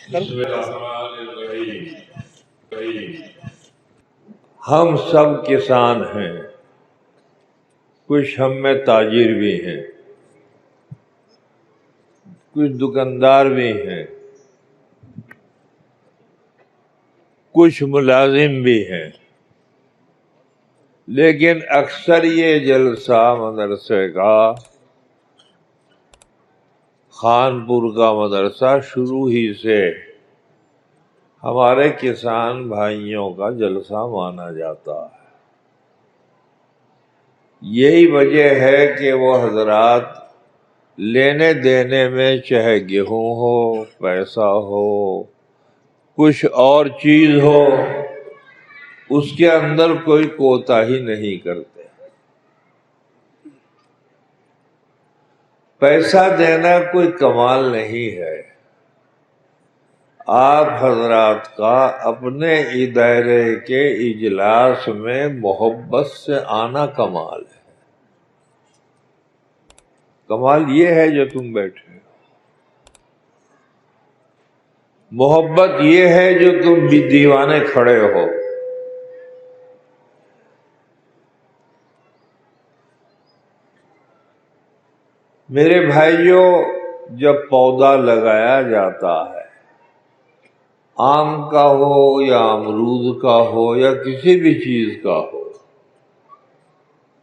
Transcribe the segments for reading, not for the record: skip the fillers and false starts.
بسم اللہ الرحمن الرحیم۔ ہم سب کسان ہیں، کچھ ہم میں تاجر بھی ہیں، کچھ دکاندار بھی ہیں، کچھ ملازم بھی ہیں، لیکن اکثر یہ جلسہ مدرسے کا، خانپور کا مدرسہ شروع ہی سے ہمارے کسان بھائیوں کا جلسہ مانا جاتا ہے۔ یہی وجہ ہے کہ وہ حضرات لینے دینے میں، چاہے گیہوں ہو، پیسہ ہو، کچھ اور چیز ہو، اس کے اندر کوئی کوتاہی نہیں کرتے۔ پیسہ دینا کوئی کمال نہیں ہے، آپ حضرات کا اپنے ادارے کے اجلاس میں محبت سے آنا کمال ہے۔ کمال یہ ہے جو تم بیٹھے ہو، محبت یہ ہے جو تم بھی دیوانے کھڑے ہو۔ میرے بھائیوں، جب پودا لگایا جاتا ہے، آم کا ہو یا امرود کا ہو یا کسی بھی چیز کا ہو،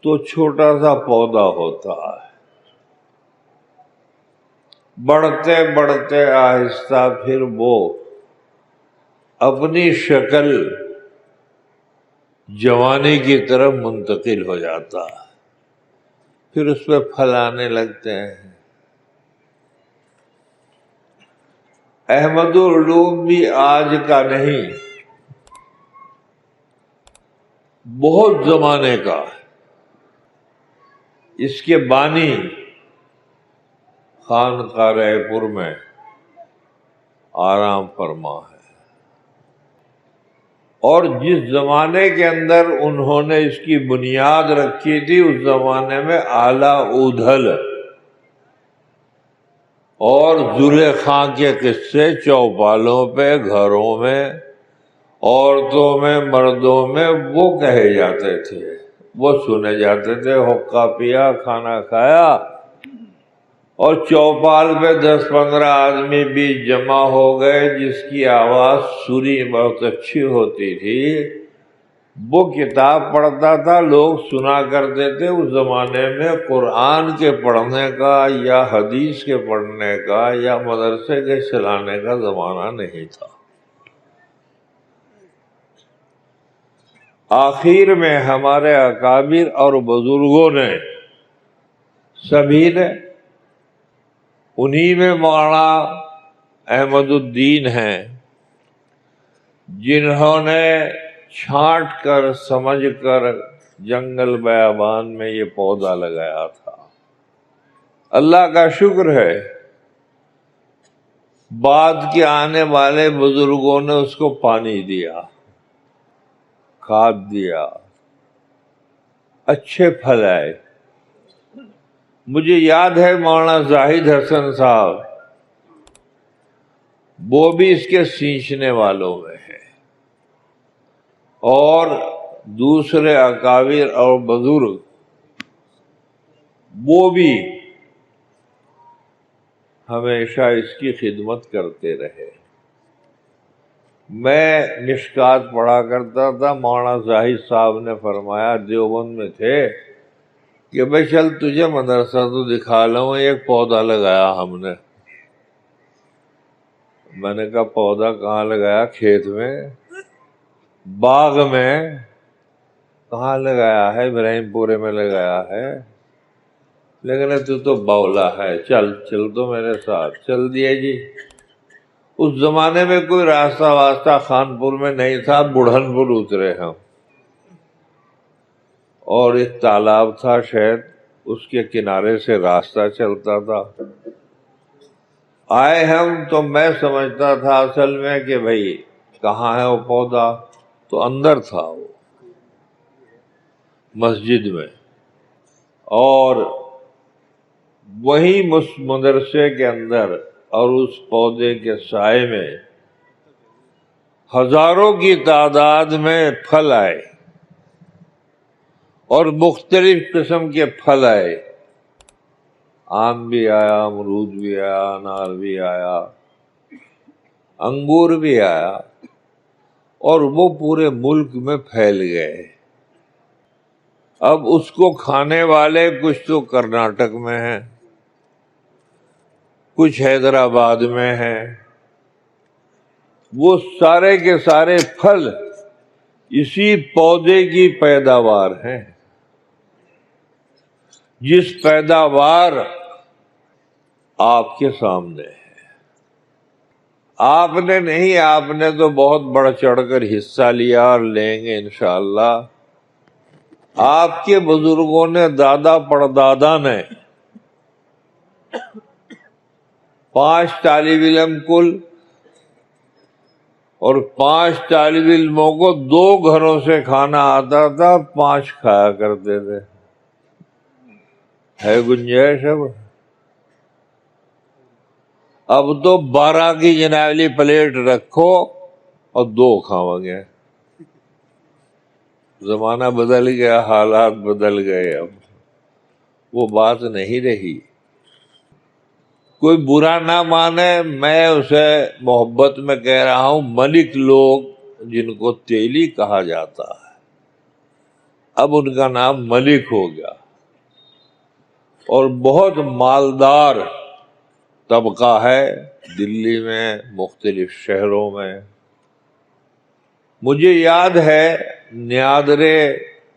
تو چھوٹا سا پودا ہوتا ہے، بڑھتے بڑھتے آہستہ پھر وہ اپنی شکل جوانی کی طرف منتقل ہو جاتا ہے، پھر اس پہ پھل آنے لگتے ہیں۔ احمد العلوم بھی آج کا نہیں، بہت زمانے کا اس کے بانی خانقاہ رائے پور میں آرام فرما ہے، اور جس زمانے کے اندر انہوں نے اس کی بنیاد رکھی تھی، اس زمانے میں اعلیٰ اودھل اور زلیخا کے قصے چوپالوں پہ، گھروں میں، عورتوں میں، مردوں میں وہ کہے جاتے تھے، وہ سنے جاتے تھے۔ حقہ پیا، کھانا کھایا، اور چوپال پہ 10-15 آدمی بھی جمع ہو گئے، جس کی آواز سری بہت اچھی ہوتی تھی، وہ کتاب پڑھتا تھا، لوگ سنا کرتے تھے۔ اس زمانے میں قرآن کے پڑھنے کا یا حدیث کے پڑھنے کا یا مدرسے کے چلانے کا زمانہ نہیں تھا۔ آخر میں ہمارے اکابر اور بزرگوں نے، سبھی نے، انہی میں مولانا احمد الدین ہیں، جنہوں نے چھانٹ کر، سمجھ کر جنگل بیابان میں یہ پودا لگایا تھا۔ اللہ کا شکر ہے، بعد کے آنے والے بزرگوں نے اس کو پانی دیا، کھاد دیا، اچھے پھل آئے۔ مجھے یاد ہے مولانا زاہد حسن صاحب، وہ بھی اس کے سینچنے والوں میں ہے، اور دوسرے اکابر اور بزرگ وہ بھی ہمیشہ اس کی خدمت کرتے رہے۔ میں مشکات پڑھا کرتا تھا، مولانا زاہد صاحب نے فرمایا، دیوبند میں تھے، کہ بھائی چل تجھے مدرسہ تو دکھا لوں، ایک پودا لگایا ہم نے۔ میں نے کہا پودا کہاں لگایا؟ کھیت میں، باغ میں؟ کہاں لگایا ہے؟ ابراہیم پورے میں لگایا ہے۔ لیکن تو بولا ہے، چل تو میرے ساتھ۔ چل دیے جی۔ اس زمانے میں کوئی راستہ واسطہ خانپور میں نہیں تھا، بڑھن پور اترے ہم، اور ایک تالاب تھا شاید، اس کے کنارے سے راستہ چلتا تھا۔ آئے ہم تو میں سمجھتا تھا اصل میں کہ بھئی کہاں ہے وہ پودا، تو اندر تھا وہ مسجد میں، اور وہی مدرسے کے اندر اور اس پودے کے سائے میں ہزاروں کی تعداد میں پھل آئے اور مختلف قسم کے پھل آئے، آم بھی آیا، امرود بھی آیا، انار بھی آیا، انگور بھی آیا، اور وہ پورے ملک میں پھیل گئے۔ اب اس کو کھانے والے کچھ تو کرناٹک میں ہیں، کچھ حیدرآباد میں ہیں، وہ سارے کے سارے پھل اسی پودے کی پیداوار ہیں، جس پیداوار آپ کے سامنے ہے۔ آپ نے نہیں، آپ نے تو بہت بڑھ چڑھ کر حصہ لیا اور لیں گے انشاءاللہ۔ آپ کے بزرگوں نے، دادا پردادا نے 5 طالب علم کل، اور 5 طالب علموں کو 2 گھروں سے کھانا آتا تھا، 5 کھایا کرتے تھے۔ ہے گنجائش اب تو 12 کی جنابلی پلیٹ رکھو اور 2 کھاؤ گے۔ زمانہ بدل گیا، حالات بدل گئے، اب وہ بات نہیں رہی۔ کوئی برا نہ مانے، میں اسے محبت میں کہہ رہا ہوں، ملک لوگ جن کو تیلی کہا جاتا ہے، اب ان کا نام ملک ہو گیا، اور بہت مالدار طبقہ ہے دلی میں، مختلف شہروں میں۔ مجھے یاد ہے نیادرے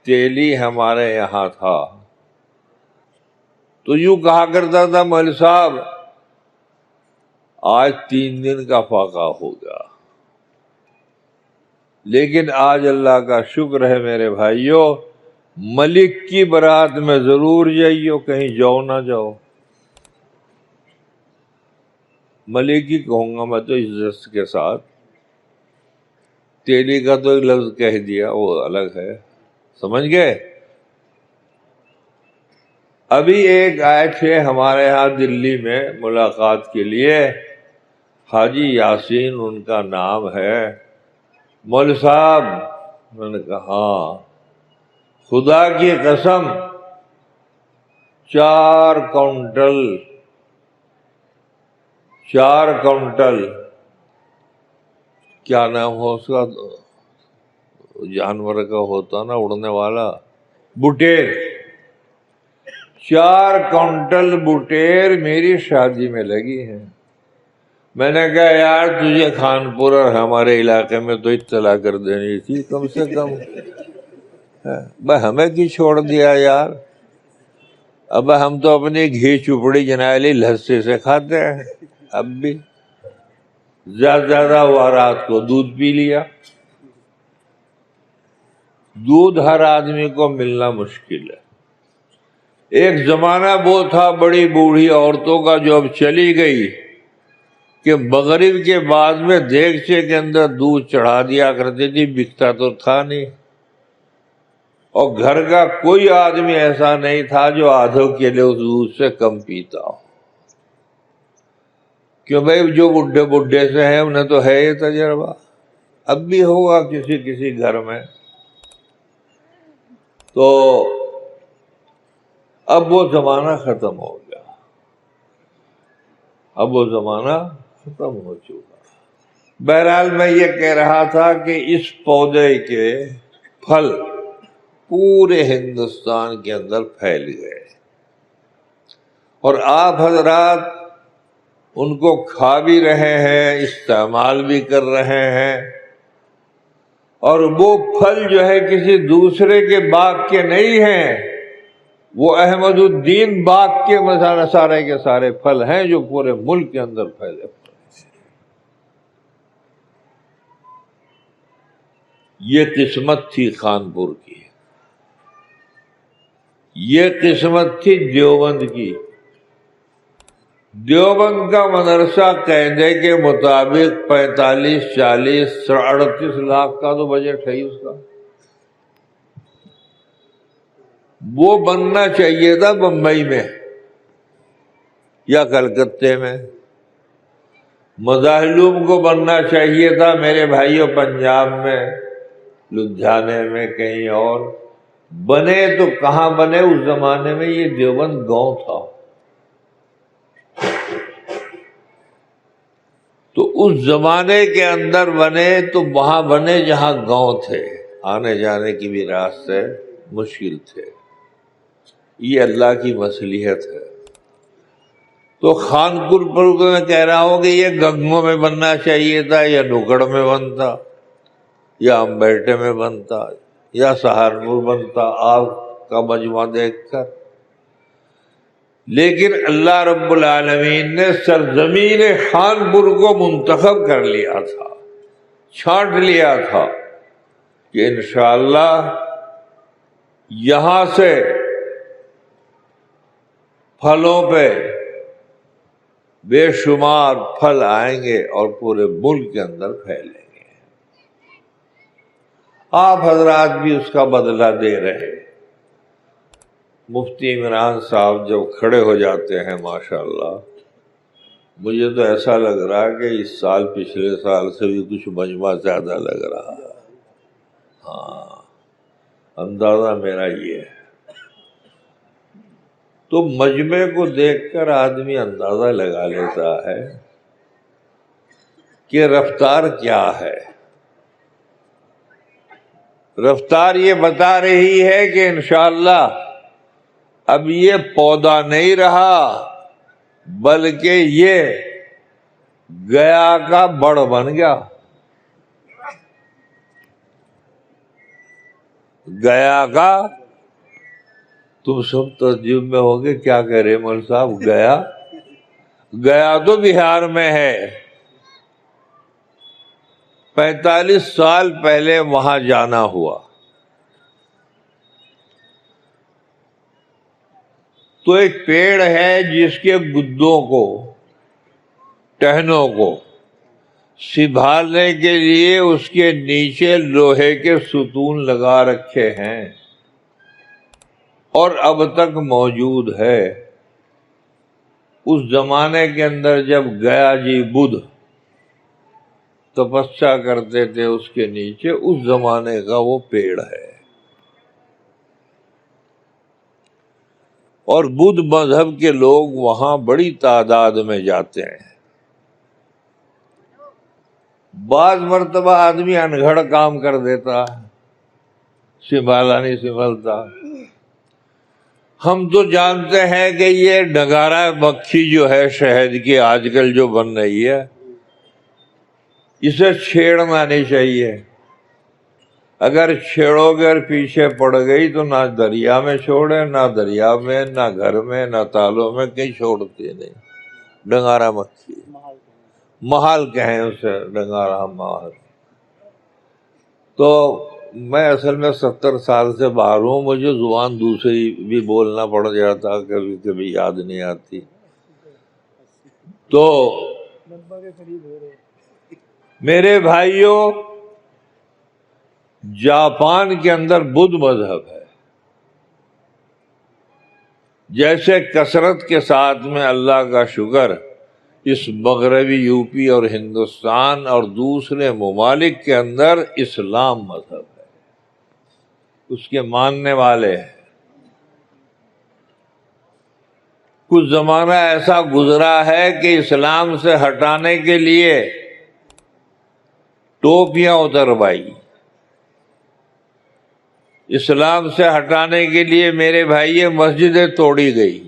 تیلی ہمارے یہاں تھا، تو یوں کہا کرتا تھا، مول صاحب آج 3 دن کا فاقہ ہو گیا، لیکن آج اللہ کا شکر ہے میرے بھائیوں، ملک کی برات میں ضرور جائیو، کہیں جاؤ نہ جاؤ۔ ملک ہی کہوں گا میں تو عزت کے ساتھ، تیلی کا تو ایک لفظ کہہ دیا، وہ الگ ہے، سمجھ گئے؟ ابھی ایک آئے تھے ہمارے ہاں دلی میں ملاقات کے لیے، حاجی یاسین ان کا نام ہے۔ مول صاحب، میں نے کہا ہاں، خدا کی قسم 4 کوئنٹل کیا نام ہو اس کا، جانور کا ہوتا نا اڑنے والا، بٹیر، 4 کوئنٹل بٹیر میری شادی میں لگی ہیں۔ میں نے کہا یار تجھے خانپور اور ہمارے علاقے میں تو اطلاع کر دینی تھی کم سے کم، بھائی ہمیں کی چھوڑ دیا یار۔ اب ہم تو اپنی گھی چپڑی جنالی لسی سے کھاتے ہیں، اب بھی زیادہ ہوا رات کو دودھ پی لیا۔ دودھ ہر آدمی کو ملنا مشکل ہے۔ ایک زمانہ وہ تھا بڑی بوڑھی عورتوں کا جو اب چلی گئی، کہ مغرب کے بعد میں دیگچے کے اندر دودھ چڑھا دیا کرتی تھی، بکتا تو تھا نہیں، اور گھر کا کوئی آدمی ایسا نہیں تھا جو آدھوں کے لیے اس دودھ سے کم پیتا ہو، کہ بھائی جو بڈھے سے ہیں انہیں تو ہے یہ تجربہ، اب بھی ہوگا کسی گھر میں۔ تو اب وہ زمانہ ختم ہو گیا، اب وہ زمانہ ختم ہو چکا۔ بہرحال میں یہ کہہ رہا تھا کہ اس پودے کے پھل پورے ہندوستان کے اندر پھیل گئے، اور آپ حضرات ان کو کھا بھی رہے ہیں، استعمال بھی کر رہے ہیں، اور وہ پھل جو ہے کسی دوسرے کے باغ کے نہیں ہیں، وہ احمد الدین باغ کے سارے کے سارے پھل ہیں جو پورے ملک کے اندر پھیلے۔ یہ قسمت تھی کانپور کی، یہ قسمت تھی دیوبند کی۔ دیوبند کا مدرسہ قاعدے کے مطابق 45، 40، 38 لاکھ کا تو بجٹ ہے ہی اس کا۔ وہ بننا چاہیے تھا بمبئی میں یا کلکتے میں، مظاہلوم کو بننا چاہیے تھا میرے بھائیوں، پنجاب میں، لدھیانے میں، کہیں اور بنے تو کہاں بنے؟ اس زمانے میں یہ دیوبند گاؤں تھا، تو اس زمانے کے اندر بنے تو وہاں بنے جہاں گاؤں تھے، آنے جانے کی بھی راستے مشکل تھے۔ یہ اللہ کی مصلحت ہے۔ تو خانپور پر میں کہہ رہا ہوں کہ یہ گنگوں میں بننا چاہیے تھا، یا نکڑ میں بنتا، یا امبیٹے میں بنتا، یا سہارنپور بنتا، آپ کا مجمع دیکھ کر۔ لیکن اللہ رب العالمین نے سرزمین خانپور کو منتخب کر لیا تھا، چھانٹ لیا تھا کہ انشاءاللہ یہاں سے پھلوں پہ بے شمار پھل آئیں گے اور پورے ملک کے اندر پھیلیں گے۔ آپ حضرات بھی اس کا بدلہ دے رہے۔ مفتی عمران صاحب جب کھڑے ہو جاتے ہیں ماشاءاللہ، مجھے تو ایسا لگ رہا کہ اس سال پچھلے سال سے بھی کچھ مجمع زیادہ لگ رہا ہے۔ ہاں، اندازہ میرا یہ ہے۔ تو مجمع کو دیکھ کر آدمی اندازہ لگا لیتا ہے کہ رفتار کیا ہے۔ رفتار یہ بتا رہی ہے کہ انشاءاللہ اب یہ پودا نہیں رہا، بلکہ یہ گیا کا بڑ بن گیا۔ گیا کا، تم سب ترجمہ میں ہوگے کیا کہہ رہے مول صاحب؟ گیا، گیا تو بہار میں ہے۔ 45 سال پہلے وہاں جانا ہوا تو ایک پیڑ ہے جس کے گدوں کو، ٹہنوں کو سنبھالنے کے لیے اس کے نیچے لوہے کے ستون لگا رکھے ہیں، اور اب تک موجود ہے۔ اس زمانے کے اندر جب گیا جی بدھ تپسیا کرتے تھے اس کے نیچے، اس زمانے کا وہ پیڑ ہے۔ اور بدھ مذہب کے لوگ وہاں بڑی تعداد میں جاتے ہیں۔ بعض مرتبہ آدمی انگھڑ کام کر دیتا ہے، سنبھالا نہیں سنبھلتا۔ ہم تو جانتے ہیں کہ یہ ڈگارہ مکھی جو ہے شہد کی آج کل جو بن رہی ہے، اسے چھیڑنا نہیں چاہیے۔ اگر چھیڑو گے اور پیچھے پڑ گئی تو نہ دریا میں چھوڑے، نہ دریا میں، نہ گھر میں، نہ تالوں میں، کہیں چھوڑتے نہیں۔ ڈنگارہ مکھی، محال کہیں اسے، ڈنگارہ محال۔ تو میں اصل میں 70 سال سے باہر ہوں، مجھے زبان دوسری بھی بولنا پڑ جاتا، کبھی کبھی یاد نہیں آتی۔ تو میرے بھائیوں، جاپان کے اندر بدھ مذہب ہے۔ جیسے کثرت کے ساتھ میں اللہ کا شکر اس مغربی یو پی اور ہندوستان اور دوسرے ممالک کے اندر اسلام مذہب ہے، اس کے ماننے والے ہیں۔ کچھ زمانہ ایسا گزرا ہے کہ اسلام سے ہٹانے کے لیے ٹوپیاں اتروائی، اسلام سے ہٹانے کے لیے میرے بھائی یہ مسجدیں توڑی گئی،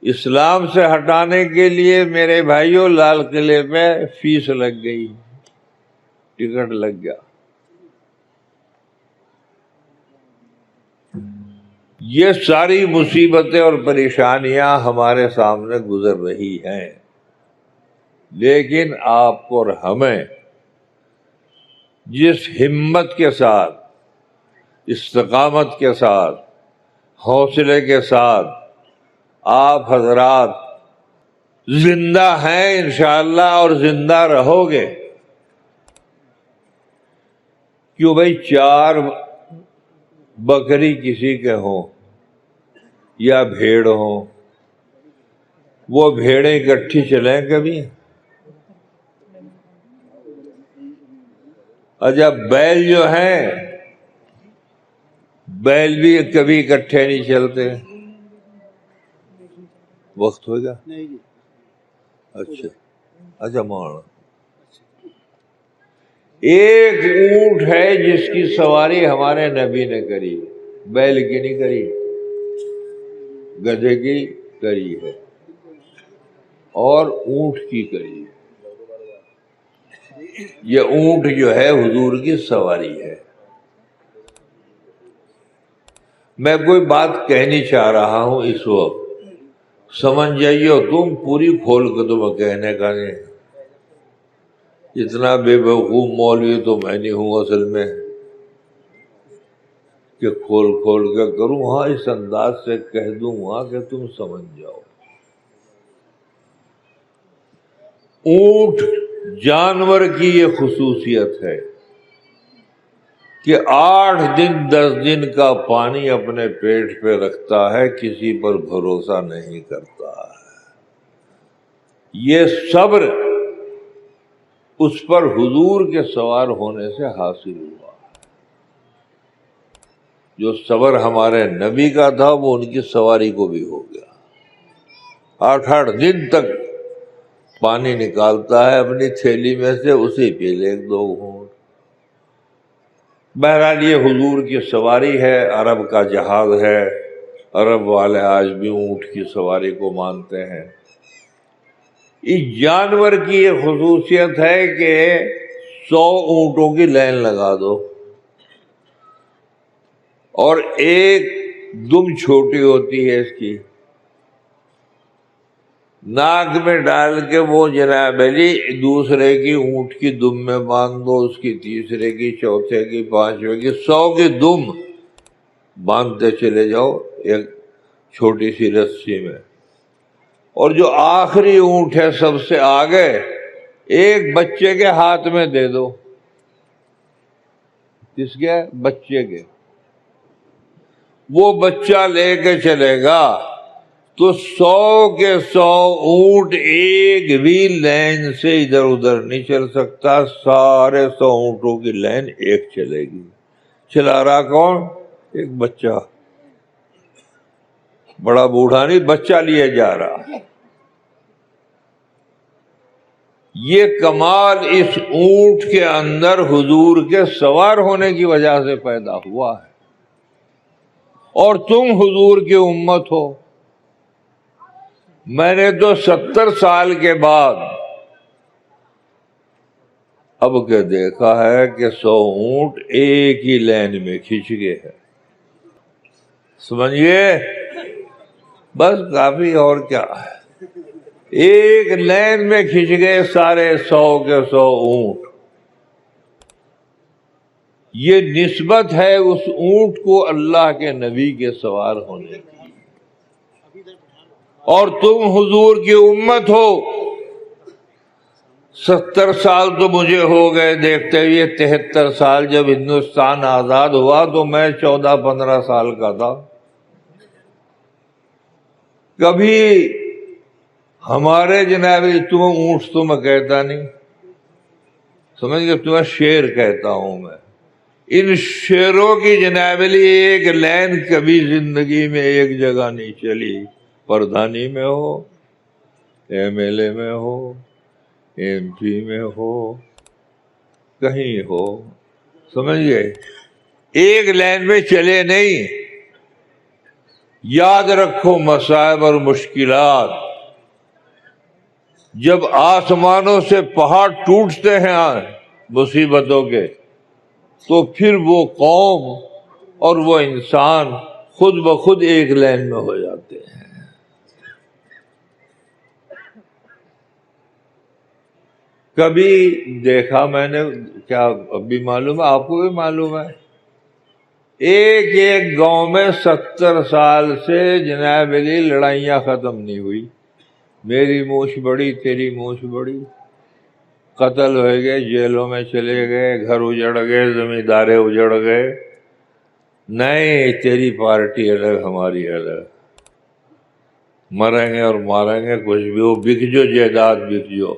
اسلام سے ہٹانے کے لیے میرے بھائیوں لال قلعے پہ فیس لگ گئی، ٹکٹ لگ گیا۔ یہ ساری مصیبتیں اور پریشانیاں ہمارے سامنے گزر رہی ہیں، لیکن آپ اور ہمیں جس ہمت کے ساتھ، استقامت کے ساتھ، حوصلے کے ساتھ آپ حضرات زندہ ہیں انشاءاللہ اور زندہ رہو گے، کیوں بھائی 4 بکری کسی کے ہوں یا بھیڑ ہوں، وہ بھیڑیں اکٹھی چلیں کبھی؟ اچھا بیل جو ہیں، بیل بھی کبھی اکٹھے نہیں چلتے. وقت ہو گیا؟ اچھا اچھا مان. ایک اونٹ ہے جس کی سواری ہمارے نبی نے کری، بیل کی نہیں کری، گدھے کی کری ہے اور اونٹ کی کری ہے. یہ اونٹ جو ہے حضور کی سواری ہے. میں کوئی بات کہنی چاہ رہا ہوں اس وقت، سمجھ جائیے تم پوری کھول کے تمہیں کہنے کا نہیں. اتنا بے وقوف مولوی تو میں نہیں ہوں اصل میں کہ کھول کھول کے کروں. ہاں اس انداز سے کہہ دوں گا کہ تم سمجھ جاؤ. اونٹ جانور کی یہ خصوصیت ہے کہ 8 دن 10 دن کا پانی اپنے پیٹ پہ رکھتا ہے، کسی پر بھروسہ نہیں کرتا ہے. یہ صبر اس پر حضور کے سوار ہونے سے حاصل ہوا. جو صبر ہمارے نبی کا تھا وہ ان کی سواری کو بھی ہو گیا. 8 دن تک پانی نکالتا ہے اپنی تھیلی میں سے، اسی پی لے 1-2 گھونٹ. بہرحال یہ حضور کی سواری ہے، عرب کا جہاز ہے. عرب والے آج بھی اونٹ کی سواری کو مانتے ہیں. اس جانور کی یہ خصوصیت ہے کہ 100 اونٹوں کی لائن لگا دو اور ایک دم چھوٹی ہوتی ہے اس کی، ناک میں ڈال کے وہ جناب علی دوسرے کی اونٹ کی دم میں باندھ دو، اس کی تیسرے کی، چوتھے کی، پانچویں کی، 100 کی دم باندھتے چلے جاؤ ایک چھوٹی سی رسی میں. اور جو آخری اونٹ ہے سب سے آگے، ایک بچے کے ہاتھ میں دے دو. کس کے؟ بچے کے. وہ بچہ لے کے چلے گا تو 100 کے 100 اونٹ ایک بھی لائن سے ادھر ادھر نہیں چل سکتا. سارے 100 اونٹوں کی لائن ایک چلے گی. چلا رہا کون؟ ایک بچہ. بڑا بوڑھا نہیں، بچہ لیے جا رہا. یہ کمال اس اونٹ کے اندر حضور کے سوار ہونے کی وجہ سے پیدا ہوا ہے. اور تم حضور کی امت ہو. میں نے تو 70 سال کے بعد اب کے دیکھا ہے کہ 100 اونٹ ایک ہی لائن میں کھینچ گئے ہیں. سمجھئے؟ بس کافی، اور کیا ہے. ایک لائن میں کھینچ گئے سارے 100 کے 100 اونٹ. یہ نسبت ہے اس اونٹ کو اللہ کے نبی کے سوار ہونے کی. اور تم حضور کی امت ہو. 70 سال تو مجھے ہو گئے دیکھتے ہوئے. 73 سال جب ہندوستان آزاد ہوا تو میں 14-15 سال کا تھا. کبھی ہمارے جناب تمہیں اونٹ تو میں کہتا نہیں، سمجھ گئے، تمہیں شیر کہتا ہوں میں. ان شیروں کی جناب ایک لائن کبھی زندگی میں ایک جگہ نہیں چلی. پردھانی میں ہو، ایم ایل اے میں ہو، ایم پی میں ہو، کہیں ہو، سمجھ گئے، ایک لائن میں چلے نہیں. یاد رکھو مصائب اور مشکلات جب آسمانوں سے پہاڑ ٹوٹتے ہیں مصیبتوں کے، تو پھر وہ قوم اور وہ انسان خود بخود ایک لائن میں ہو جاتے ہیں. کبھی دیکھا میں نے، کیا ابھی معلوم ہے آپ کو بھی معلوم ہے، ایک گاؤں میں 70 سال سے جناب علی لڑائیاں ختم نہیں ہوئی. میری مونچھ بڑی، تیری مونچھ بڑی، قتل ہو گئے، جیلوں میں چلے گئے، گھر اجڑ گئے، زمیندارے اجڑ گئے. نہیں، تیری پارٹی الگ، ہماری الگ. مریں گے اور ماریں گے، کچھ بھی ہو، بک جو جائیداد بک جو،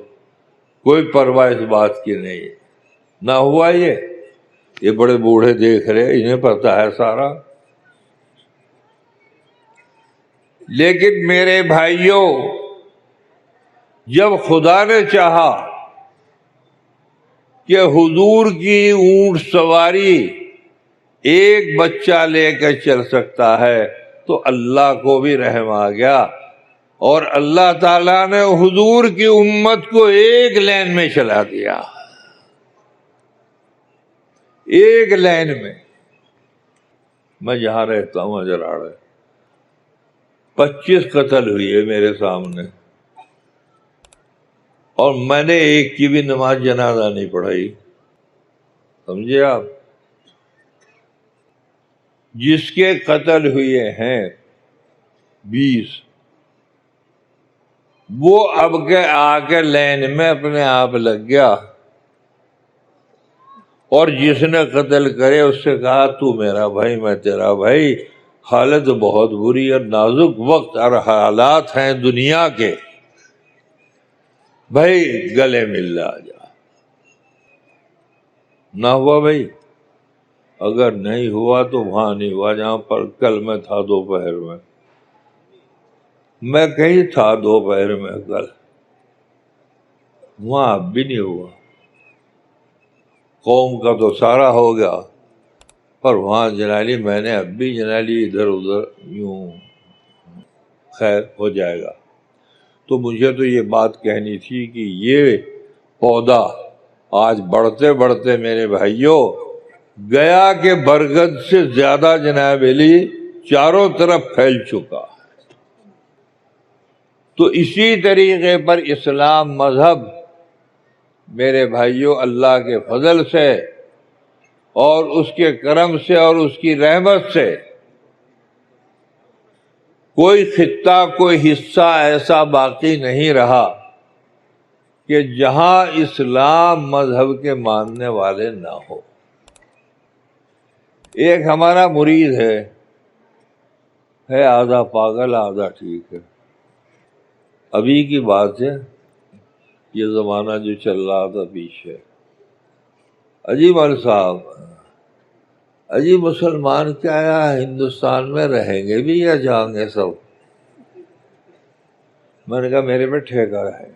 کوئی پرواہ اس بات کی نہیں۔ نہ ہوا یہ بڑے بوڑھے دیکھ رہے، انہیں پتہ ہے سارا۔ لیکن میرے بھائیوں، جب خدا نے چاہا کہ حضور کی اونٹ سواری ایک بچہ لے کر چل سکتا ہے تو اللہ کو بھی رحم آ گیا، اور اللہ تعالیٰ نے حضور کی امت کو ایک لین میں چلا دیا، ایک لین میں۔ میں جہاں رہتا ہوں اجراڑے، 25 قتل ہوئی ہے میرے سامنے، اور میں نے ایک کی بھی نماز جنازہ نہیں پڑھائی، سمجھے آپ؟ جس کے قتل ہوئے ہیں 20، وہ اب کے آ کے لین میں اپنے آپ لگ گیا، اور جس نے قتل کرے اس سے کہا تو میرا بھائی میں تیرا بھائی، حالت بہت بری اور نازک وقت اور حالات ہیں دنیا کے، بھائی گلے مل جا۔ نہ ہوا بھائی، اگر نہیں ہوا تو وہاں نہیں ہوا جہاں پر کل میں تھا دوپہر میں کہیں تھا دوپہر میں کل، وہاں اب بھی نہیں ہوا۔ قوم کا تو سارا ہو گیا، پر وہاں جنالی میں نے اب بھی جنالی ادھر ادھر یوں، خیر ہو جائے گا۔ تو مجھے تو یہ بات کہنی تھی کہ یہ پودا آج بڑھتے بڑھتے میرے بھائیوں گیا کہ برگد سے زیادہ جناب علی چاروں طرف پھیل چکا۔ تو اسی طریقے پر اسلام مذہب میرے بھائیوں اللہ کے فضل سے اور اس کے کرم سے اور اس کی رحمت سے کوئی خطہ کوئی حصہ ایسا باقی نہیں رہا کہ جہاں اسلام مذہب کے ماننے والے نہ ہو۔ ایک ہمارا مرید ہے آدھا پاگل آدھا ٹھیک ہے، ابھی کی بات ہے، یہ زمانہ جو چل رہا تھا پیچھے، اجی مول صاحب، اجی مسلمان کیا ہندوستان میں رہیں گے بھی یا جائیں گے سب؟ میں نے کہا میرے پہ ٹھیکہ ہے،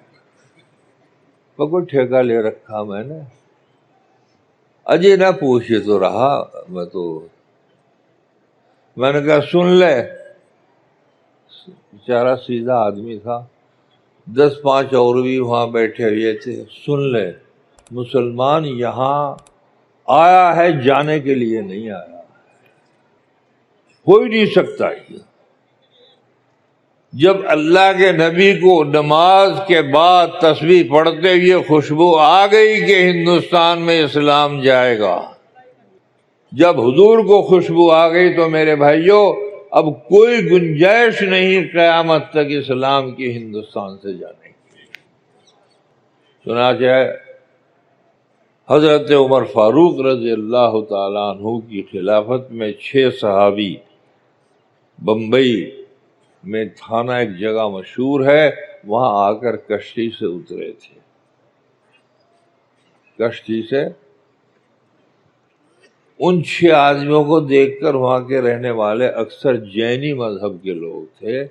کوئی ٹھیکہ لے رکھا میں نے؟ اجی نہ پوچھے تو رہا، میں نے کہا سن لے، بیچارہ سیدھا آدمی تھا، 10-5 اور بھی وہاں بیٹھے ہوئے تھے، سن لے، مسلمان یہاں آیا ہے جانے کے لیے نہیں آیا، ہو ہی نہیں سکتا۔ جب اللہ کے نبی کو نماز کے بعد تسبیح پڑھتے ہوئے خوشبو آ گئی کہ ہندوستان میں اسلام جائے گا، جب حضور کو خوشبو آ گئی تو میرے بھائیوں اب کوئی گنجائش نہیں قیامت تک اسلام کی ہندوستان سے جانے کی۔ چنانچہ حضرت عمر فاروق رضی اللہ تعالیٰ عنہ کی خلافت میں 6 صحابی بمبئی میں تھانہ ایک جگہ مشہور ہے، وہاں آ کر کشتی سے اترے تھے، کشتی سے۔ ان 6 آدمیوں کو دیکھ کر وہاں کے رہنے والے اکثر جینی مذہب کے لوگ تھے،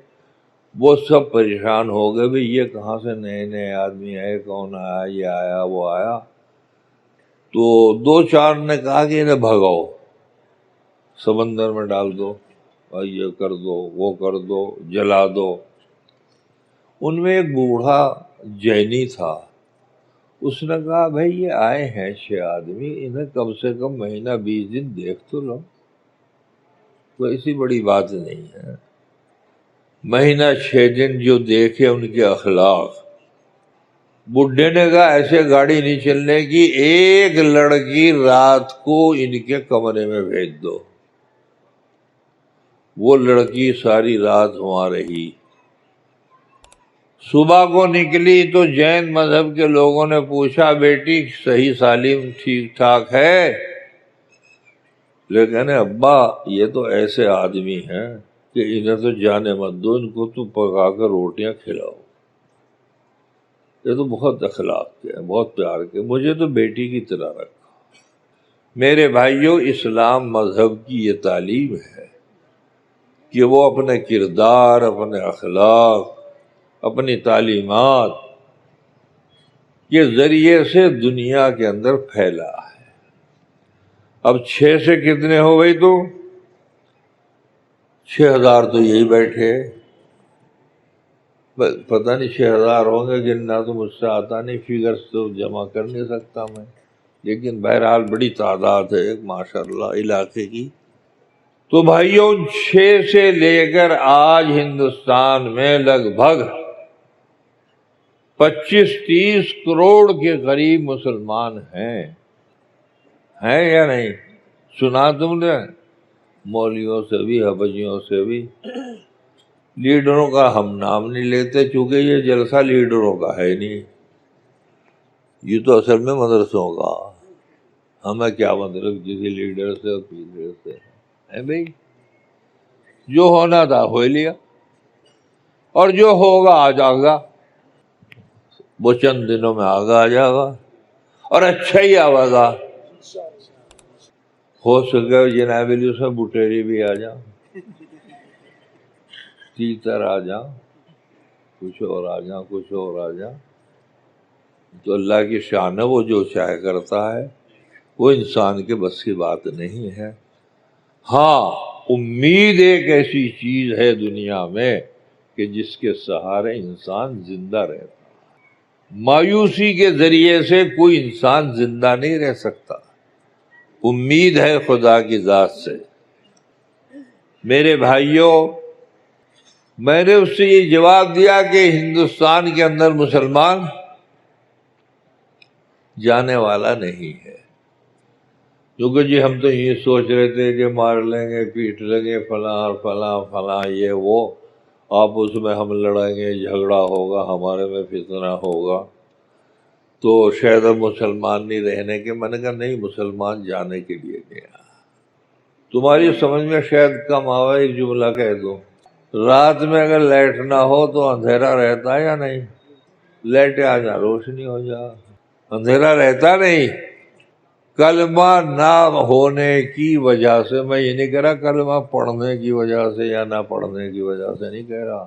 وہ سب پریشان ہو گئے، بھی یہ کہاں سے نئے نئے آدمی آئے، کون آیا، یہ آیا وہ آیا۔ تو 2-4 نے کہا کہ انہیں بھگاؤ، سمندر میں ڈال دو، اور یہ کر دو وہ کر دو، جلا دو۔ ان میں ایک بوڑھا جینی تھا، اس نے کہا بھائی یہ آئے ہیں 6 آدمی، انہیں کم سے کم مہینہ 20 دن دیکھ تو لو، کوئی ایسی بڑی بات نہیں ہے۔ مہینہ 6 دن جو دیکھے ان کے اخلاق، بڈھے نے کہا ایسے گاڑی نہیں چلنے کی، ایک لڑکی رات کو ان کے کمرے میں بھیج دو۔ وہ لڑکی ساری رات وہاں رہی، صبح کو نکلی تو جین مذہب کے لوگوں نے پوچھا بیٹی صحیح سالم ٹھیک ٹھاک ہے؟ لیکن ابا یہ تو ایسے آدمی ہیں کہ انہیں تو جانے مت دو، ان کو تو پکا کر روٹیاں کھلاؤ۔ یہ تو بہت اخلاق کے، بہت پیار کے، مجھے تو بیٹی کی طرح رکھا۔ میرے بھائیوں، اسلام مذہب کی یہ تعلیم ہے کہ وہ اپنے کردار، اپنے اخلاق، اپنی تعلیمات کے ذریعے سے دنیا کے اندر پھیلا ہے۔ اب 6 سے کتنے ہو گئی؟ تو 6000 تو یہی بیٹھے، پتہ نہیں 6000 ہوں گے، گننا تو مجھ سے آتا نہیں، فگرز تو جمع کر نہیں سکتا میں، لیکن بہرحال بڑی تعداد ہے ماشاءاللہ علاقے کی۔ تو بھائیوں، 6 سے لے کر آج ہندوستان میں لگ بھگ 25-30 کروڑ کے قریب مسلمان ہیں یا نہیں؟ سنا تم نے؟ مولویوں سے بھی، حبشیوں سے بھی۔ لیڈروں کا ہم نام نہیں لیتے چونکہ یہ جلسہ لیڈروں کا ہے نہیں، یہ تو اصل میں مدرسوں کا۔ ہمیں کیا مطلب کسی لیڈر سے اور پیڈر سے ہے بھائی؟ جو ہونا تھا ہو لیا، اور جو ہوگا آ جائے گا، وہ چند دنوں میں آگے آ جائے گا، اور اچھا ہی آئے گا۔ ہو سکے جناب علی اس میں بٹیری بھی آ جا، تیتر آ جا، کچھ اور آ جا، کچھ اور آ جا، تو اللہ کی شان ہے، وہ جو چاہے کرتا ہے، وہ انسان کے بس کی بات نہیں ہے۔ ہاں، امید ایک ایسی چیز ہے دنیا میں کہ جس کے سہارے انسان زندہ رہتا ہے۔ مایوسی کے ذریعے سے کوئی انسان زندہ نہیں رہ سکتا، امید ہے خدا کی ذات سے۔ میرے بھائیوں، میں نے اس سے یہ جواب دیا کہ ہندوستان کے اندر مسلمان جانے والا نہیں ہے، کیونکہ جی ہم تو یہ سوچ رہے تھے کہ مار لیں گے، پیٹ لیں گے، فلاں اور فلاں فلاں، یہ وہ، آپس میں ہم لڑیں گے، جھگڑا ہوگا، ہمارے میں فتنہ ہوگا، تو شاید اب مسلمان نہیں رہنے کے۔ میں نے کہا نہیں، مسلمان جانے کے لیے گیا۔ تمہاری سمجھ میں شاید کم آئے، ایک جملہ کہہ دوں۔ رات میں اگر لائٹ نہ ہو تو اندھیرا رہتا ہے یا نہیں؟ لائٹ آ جا، روشنی ہو جا، اندھیرا رہتا نہیں۔ کلمہ نہ ہونے کی وجہ سے، میں یہ نہیں کہہ رہا کلمہ پڑھنے کی وجہ سے یا نہ پڑھنے کی وجہ سے نہیں کہہ رہا،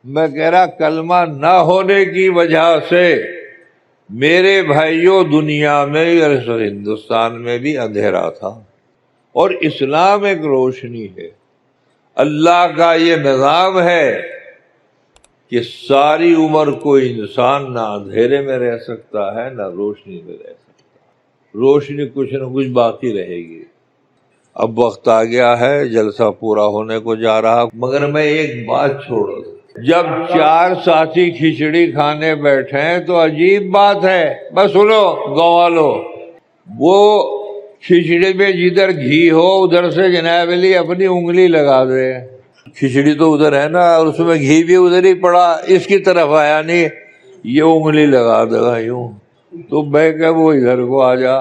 میں کہہ رہا کلمہ نہ ہونے کی وجہ سے میرے بھائیوں دنیا میں اور ہندوستان میں بھی اندھیرا تھا، اور اسلام ایک روشنی ہے۔ اللہ کا یہ نظام ہے کہ ساری عمر کوئی انسان نہ اندھیرے میں رہ سکتا ہے نہ روشنی میں رہ سکتا، روشنی کچھ نہ کچھ باقی رہے گی۔ اب وقت آ گیا ہے، جلسہ پورا ہونے کو جا رہا، مگر میں ایک بات چھوڑ دوں، جب 4 ساتھی کھچڑی کھانے بیٹھے تو عجیب بات ہے، بس سنو گوالو، وہ کھچڑی میں جدھر گھی ہو ادھر سے جناب علی اپنی انگلی لگا دے، کھچڑی تو ادھر ہے نا، اور اس میں گھی بھی ادھر ہی پڑا، اس کی طرف آیا نہیں، یہ انگلی لگا دے گا یوں، تو میں کہ وہ ادھر کو آ جا،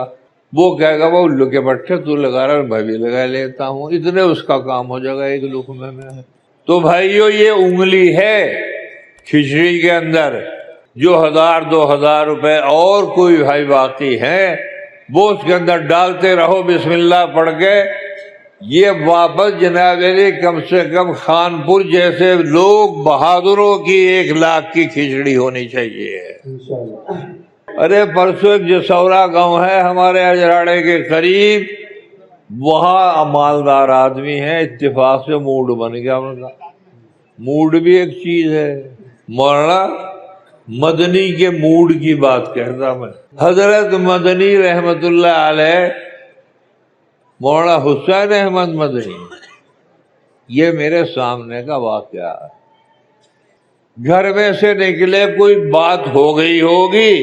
وہ کہے گا وہ الو کے بٹھے تو لگا رہا، میں بھی لگا لیتا ہوں، اتنے اس کا کام ہو جائے گا ایک لقمے میں۔ تو بھائیو یہ انگلی ہے کھچڑی کے اندر، جو 1000-2000 روپے اور کوئی بھائی باقی ہیں وہ اس کے اندر ڈالتے رہو بسم اللہ پڑھ کے، یہ واپس جناب علی کم سے کم خانپور جیسے لوگ بہادروں کی 1 لاکھ کی کھچڑی ہونی چاہیے۔ ارے پرسوں ایک جسورا گاؤں ہے ہمارے اجراڑے کے قریب، وہاں مالدار آدمی ہیں، اتفاق سے موڈ بن گیا ان کا۔ موڈ بھی ایک چیز ہے، مولانا مدنی کے موڈ کی بات کہتا میں۔ حضرت مدنی رحمت اللہ علیہ، مولانا حسین احمد مدنی، یہ میرے سامنے کا واقعہ ہے۔ گھر میں سے نکلے، کوئی بات ہو گئی ہوگی،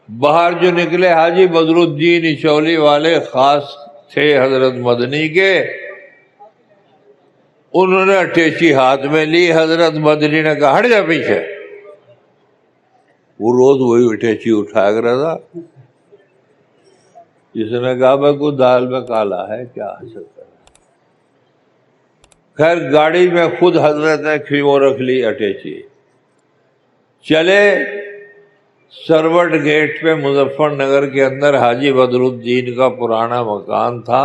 باہر جو نکلے حاجی بدر الدین اچولی والے خاص تھے حضرت مدنی کے، انہوں نے اٹیچی ہاتھ میں لی، حضرت مدنی نے کہا ہٹ جا پیچھے، وہ روز وہی اٹیچی اٹھا کر رہا تھا، اس نے کہا میں کوئی دال میں کالا ہے کیا حاصل کر، خیر گاڑی میں خود حضرت نے وہ رکھ لی اٹیچی، چلے سروٹ گیٹ پہ مظفر نگر کے اندر حاجی بدر الدین کا پرانا مکان تھا،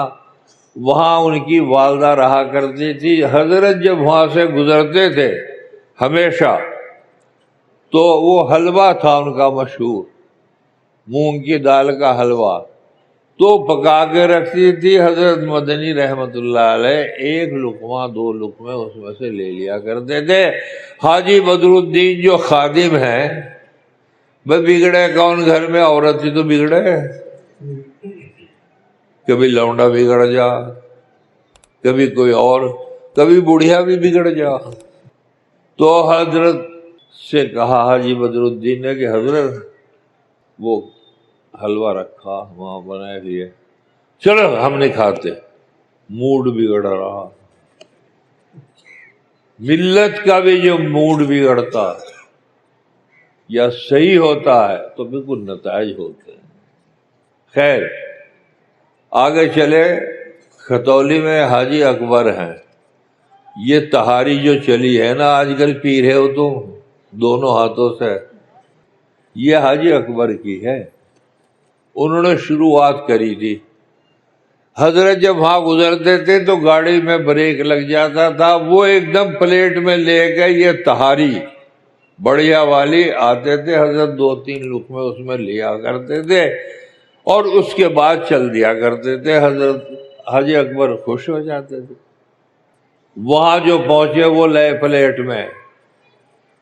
وہاں ان کی والدہ رہا کرتی تھی۔ حضرت جب وہاں سے گزرتے تھے ہمیشہ تو وہ حلوہ تھا ان کا مشہور، مونگ کی دال کا حلوہ، تو پکا کے رکھتی تھی حضرت مدنی رحمت اللہ علیہ، ایک لقمہ دو لقمے اس میں سے لے لیا کرتے تھے۔ حاجی بدر الدین جو خادم ہیں، بھائی بگڑے کون گھر میں؟ عورت ہی تو بگڑے، کبھی لونڈا بگڑ جا، کبھی کوئی اور، کبھی بڑھیا بھی بگڑ جا۔ تو حضرت سے کہا حاجی بدر الدین نے کہ حضرت وہ حلوہ رکھا وہاں بنائے ہوئے، چلو ہم نہیں کھاتے، موڈ بگڑ رہا۔ ملت کا بھی جو موڈ بگڑتا یا صحیح ہوتا ہے تو بالکل نتائج ہوتے ہیں۔ خیر آگے چلے، کھتولی میں حاجی اکبر ہیں، یہ تہاری جو چلی ہے نا آج کل، پی رہے ہو تم دونوں ہاتھوں سے، یہ حاجی اکبر کی ہے، انہوں نے شروعات کری تھی۔ حضرت جب وہاں گزرتے تھے تو گاڑی میں بریک لگ جاتا تھا، وہ ایک دم پلیٹ میں لے کے یہ تہاری بڑھیا والی آتے تھے، حضرت دو تین لقمے اس میں لیا کرتے تھے اور اس کے بعد چل دیا کرتے تھے۔ حضرت حاجی اکبر خوش ہو جاتے تھے۔ وہاں جو پہنچے وہ لئے پلیٹ میں،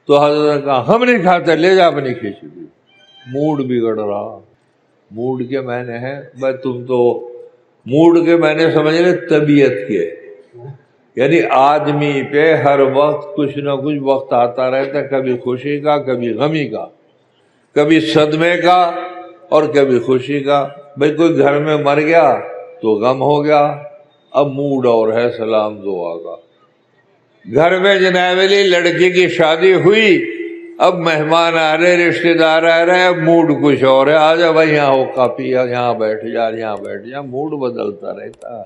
تو حضرت نے کہا ہم نہیں کھاتے، لے جا اپنی کھچڑی، موڈ بگڑ رہا۔ موڈ کے معنی ہے بھائی، تم تو موڈ کے معنی سمجھ لے طبیعت کے، یعنی آدمی پہ ہر وقت کچھ نہ کچھ وقت آتا رہتا، کبھی خوشی کا، کبھی غمی کا، کبھی صدمے کا اور کبھی خوشی کا۔ بھائی کوئی گھر میں مر گیا تو غم ہو گیا، اب موڈ اور ہے سلام دعا کا۔ گھر میں جناب علی لڑکی کی شادی ہوئی، اب مہمان آ رہے، رشتہ دار آ رہے، اب موڈ کچھ اور ہے، آ جا بھائی یہاں ہو کافی، یہاں بیٹھ جا، یہاں بیٹھ جا، موڈ بدلتا رہتا ہے،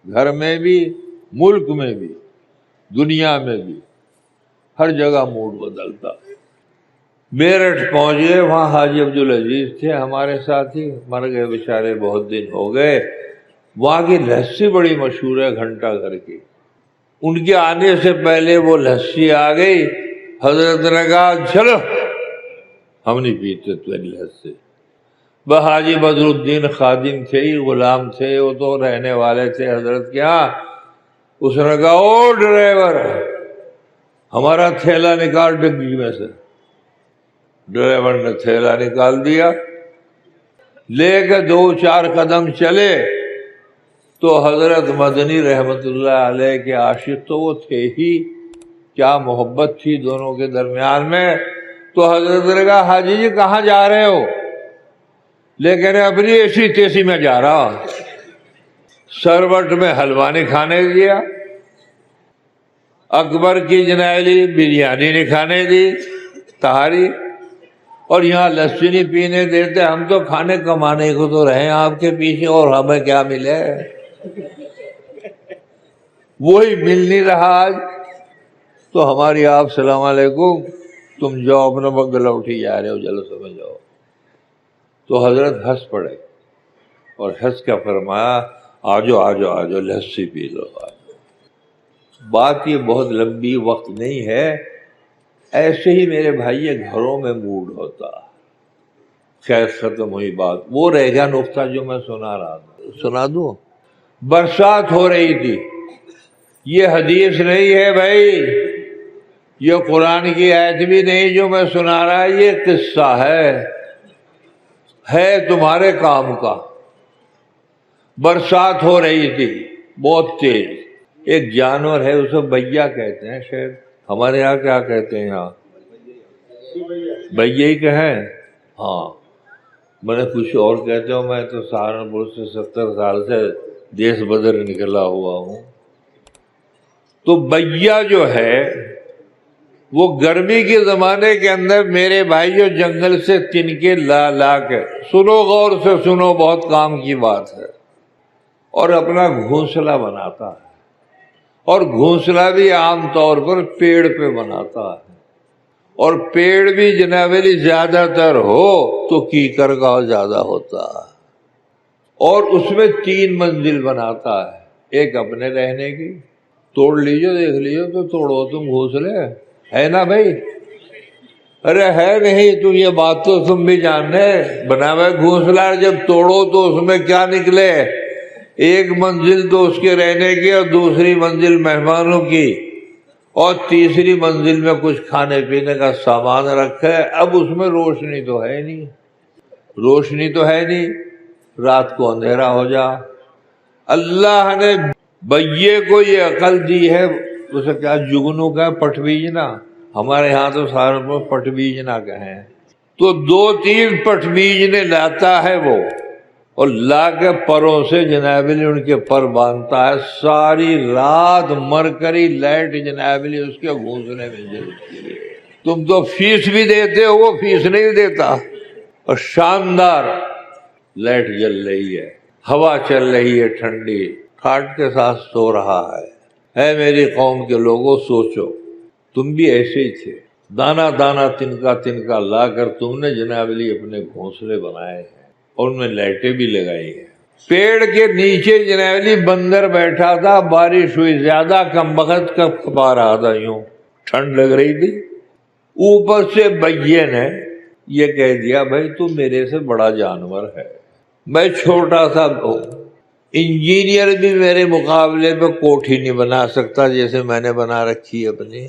گھر میں بھی، ملک میں بھی، دنیا میں بھی، ہر جگہ موڈ بدلتا۔ میرٹھ پہنچ گئے، وہاں حاجی عبدالعزیز تھے ہمارے ساتھی، مر گئے بیچارے، بہت دن ہو گئے۔ وہاں کی لسی بڑی مشہور ہے گھنٹہ گھر کی، ان کے آنے سے پہلے وہ لسی آ گئی، حضرت نے کہا چلو ہم نہیں پیتے تیری لسی۔ وہ حاجی بدر الدین خادم تھے ہی، غلام تھے، وہ تو رہنے والے تھے حضرت کے ہاں۔ اس نے کہا او ڈرائیور، ہمارا تھیلا نکال ڈگی میں سے۔ ڈرائیور نے تھیلا نکال دیا، لے کے دو چار قدم چلے تو حضرت مدنی رحمت اللہ علیہ کے عاشق تو وہ تھے ہی، کیا محبت تھی دونوں کے درمیان میں۔ تو حضرت نے کہا حاجی جی کہاں جا رہے ہو؟ لیکن اپنی ایسی تیسی میں جا رہا، سروٹ میں حلوہ نہیں کھانے دیا، اکبر کی جنائلی بریانی نہیں کھانے دی تہاری، اور یہاں لسی نہیں پینے دیتے، ہم تو کھانے کمانے کو تو رہے آپ کے پیچھے، اور ہمیں کیا ملے؟ وہی مل نہیں رہا آج، تو ہماری آپ السلام علیکم، تم جاؤ اپنا بگلا اٹھی جا رہے ہو، چلو سمجھ جاؤ۔ تو حضرت ہنس پڑے اور ہنس کا فرمایا آجو آجو آجو لسی پی لو۔ بات یہ بہت لمبی وقت نہیں ہے، ایسے ہی میرے بھائی گھروں میں موڈ ہوتا۔ خیر ختم ہوئی بات، وہ رہ گیا نقطہ جو میں سنا رہا تھا، سنا دوں؟ برسات ہو رہی تھی، یہ حدیث نہیں ہے بھائی، یہ قرآن کی آیت بھی نہیں جو میں سنا رہا، یہ قصہ ہے تمہارے کام کا۔ برسات ہو رہی تھی بہت تیز، ایک جانور ہے اسے بیا کہتے ہیں شاید، ہمارے یہاں کیا کہتے ہیں؟ یہاں بیا ہی کہیں؟ ہاں میں نے کچھ اور کہتے ہوں، میں تو سہارنپور سے 70 سال سے دیس بدر نکلا ہوا ہوں۔ تو بیا جو ہے وہ گرمی کے زمانے کے اندر میرے بھائیو جنگل سے تنکے لا کے، سنو غور سے سنو، بہت کام کی بات ہے، اور اپنا گھونسلہ بناتا ہے اور گھونسلہ بھی عام طور پر پیڑ پہ بناتا ہے، اور پیڑ بھی جناب علی زیادہ تر ہو تو کیکر کا زیادہ ہوتا ہے، اور اس میں 3 منزل بناتا ہے، ایک اپنے رہنے کی، توڑ لیجو دیکھ لیجو تو توڑو تم گھونسلے، ہے نا بھائی؟ ارے ہے نہیں، تو یہ بات تو تم بھی جاننے، بنا ہوا گھونسلہ جب توڑو تو اس میں کیا نکلے؟ ایک منزل تو اس کے رہنے کی، اور دوسری منزل مہمانوں کی، اور تیسری منزل میں کچھ کھانے پینے کا سامان رکھا ہے۔ اب اس میں روشنی تو ہے نہیں، روشنی تو ہے نہیں، رات کو اندھیرا ہو جا۔ اللہ نے بھئیے کو یہ عقل دی ہے، اسے کیا جگنو کا پٹ بیجنا، ہمارے ہاں تو سارے کو پٹ بیجنا کہیں، تو 2-3 پٹ بیجنے لاتا ہے وہ، اور لا کے پروں سے جناب علی ان کے پر باندھتا ہے، ساری رات مرکری لائٹ جناب علی اس کے گھونسلے میں جلتی ہے۔ تم تو فیس بھی دیتے ہو، وہ فیس نہیں دیتا، اور شاندار لائٹ جل رہی ہے، ہوا چل رہی ہے ٹھنڈی، کھاٹ کے ساتھ سو رہا ہے۔ اے میری قوم کے لوگوں، سوچو تم بھی ایسے ہی تھے، دانا دانا تنکا تنکا لا کر تم نے جناب علی اپنے گھونسلے بنائے ہیں، اور ان میں لائٹیں بھی لگائی ہیں۔ پیڑ کے نیچے جناب علی بندر بیٹھا تھا، بارش ہوئی زیادہ، کم بخت کب کھپا رہا تھا، یوں ٹھنڈ لگ رہی تھی، اوپر سے بھئیے نے یہ کہہ دیا بھائی تو میرے سے بڑا جانور ہے، میں چھوٹا سا ہوں، انجینئر بھی میرے مقابلے پہ کوٹھی نہیں بنا سکتا جیسے میں نے بنا رکھی ہے اپنی،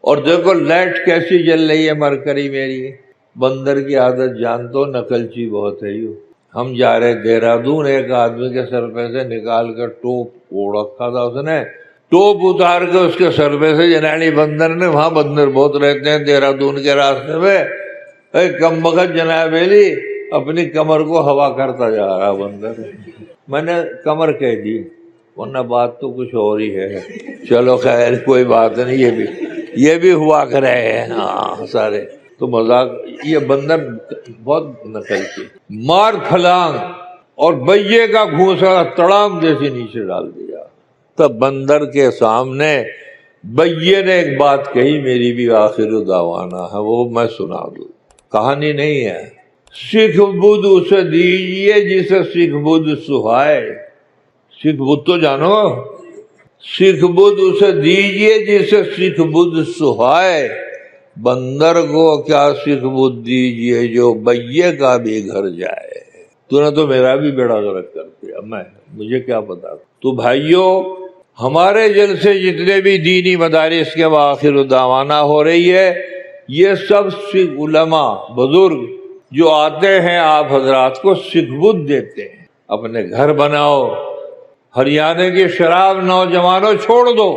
اور دیکھو لائٹ کیسی جل رہی ہے مرکری میری۔ بندر کی عادت جانتو، نقلچی بہت ہے یوں۔ ہم جا رہے دہرادون، ایک آدمی کے سر پہ سے نکال کر ٹوپ اوڑھ رکھا تھا اس نے، ٹوپ اتار کے اس کے سر پہ سے جنانی بندر نے، وہاں بندر بہت رہتے ہیں دہرادون کے راستے میں، کم بخت جناب علی اپنی کمر کو ہوا کرتا جا رہا بندر۔ میں نے کمر کہہ دی، ورنہ بات تو کچھ اور ہی ہے، چلو خیر کوئی بات نہیں، یہ بھی ہوا کرے ہیں، ہاں سارے تو مذاق۔ یہ بندر بہت نقل کی، مار پھلانگ، اور بھئیے کا گھونسلہ تڑام جیسے نیچے ڈال دیا۔ تب بندر کے سامنے بھئیے نے ایک بات کہی، میری بھی آخر دعوانا ہے، وہ میں سنا دوں، کہانی نہیں ہے۔ سکھ بدھ اسے دیجئے جسے سکھ بدھ سہائے، سکھ بدھ تو جانو، سکھ بدھ اسے دیجئے جسے سکھ بدھ سہائے، بندر کو کیا سکھ بدھ دیجئے جو بھئیے کا بھی گھر جائے۔ تو نے تو میرا بھی بیڑا غرق کر دیا، مجھے کیا پتا۔ تو بھائیوں، ہمارے جلسے جتنے بھی دینی مدارس کے آخر دعوانا ہو رہی ہے، یہ سب سکھ علماء بزرگ جو آتے ہیں آپ حضرات کو سکھ بدھ دیتے ہیں۔ اپنے گھر بناؤ، ہریانے کی شراب نوجوانوں چھوڑ دو،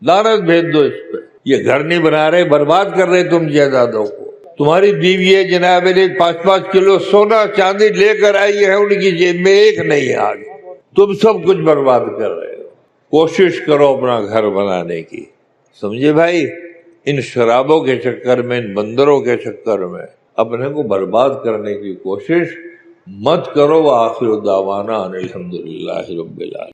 لعنت بھیج دو اس پہ، یہ گھر نہیں بنا رہے، برباد کر رہے تم جائیدادوں کو۔ تمہاری بیوی جناب علی 5-5 کلو سونا چاندی لے کر آئی ہے، ان کی جیب میں ایک نہیں آگی، تم سب کچھ برباد کر رہے ہو۔ کوشش کرو اپنا گھر بنانے کی، سمجھے بھائی؟ ان شرابوں کے چکر میں، ان بندروں کے چکر میں اپنے کو برباد کرنے کی کوشش مت کرو۔ وآخر دعوانا ان الحمدللہ رب العالمین۔